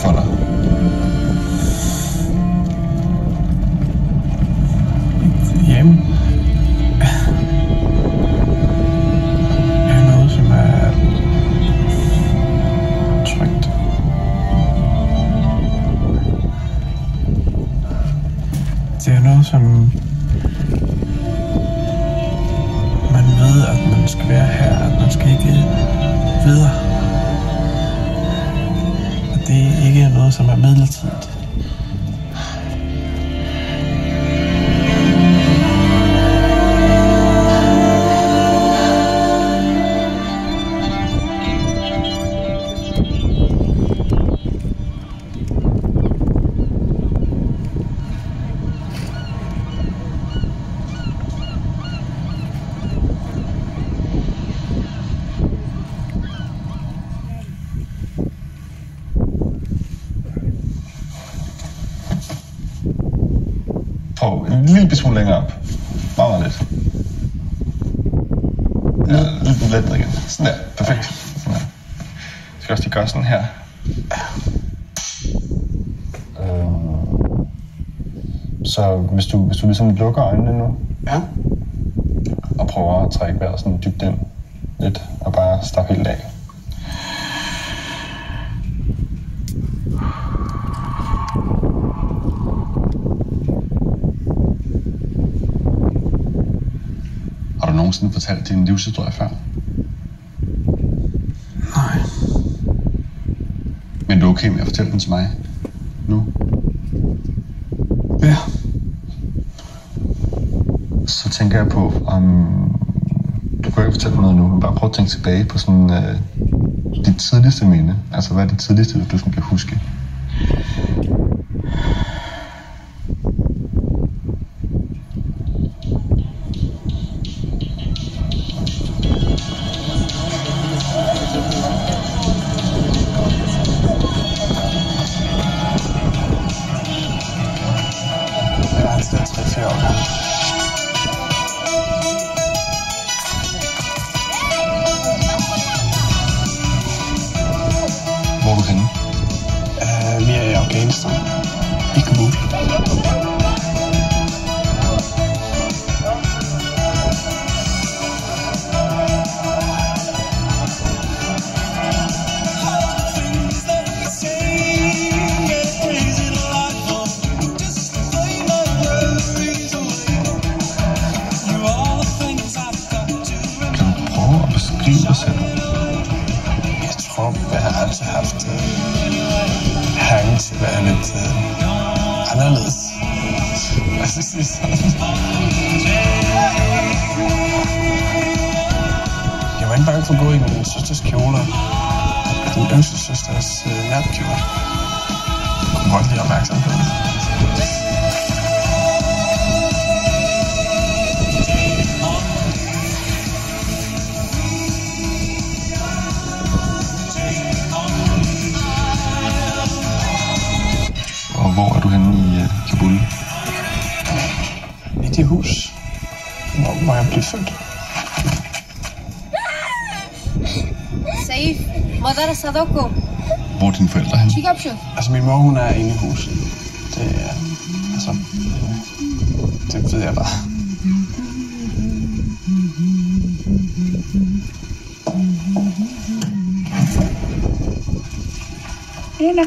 for dig? Hjemme er noget, som er trygt. Det er noget, som man ved, at man skal være her, at man skal ikke videre. At det ikke er noget, som er midlertidigt. Prøv en lille smule længere op. Meget lidt. Ja, lidt let igen. Sådan der. Perfekt. Sådan der. Jeg skal også lige gøre sådan her. Så hvis du ligesom lukker øjnene nu. Ja. Og prøver at trække vejret sådan dybt ind. Lidt. Og bare slappe helt af. Har du nogensinde fortalt din livshistorie før? Nej. Men du er okay med at fortælle den til mig nu? Ja. Så tænker jeg på, om du kan ikke fortælle mig noget nu, men bare prøv at tænke tilbage på sådan dit tidligste minde. Altså, hvad er det tidligste, du sådan kan huske? Jeg er et sted 3-4 år gammel. Hvor er du henne? Vi er i Afghanistan. I Kabul. Kan du prøve at beskrive dig selv? Jeg tror, jeg har altid haft hang til at være lidt anderledes. Hvad skal jeg sige sådan? Jeg var ikke bange for at gå i min søsters kjoler. Den yngste søsters natkjole. Jeg kunne godt lide opmærksom på det. Og hvor er du henne i Kabul? I det hus, hvor jeg blev født. Saif, مدار صداقه Hvor er dine forældre henne? چی گپ شد؟ Altså, min mor, hun er inde i huset. Det er, altså, det ved jeg bare.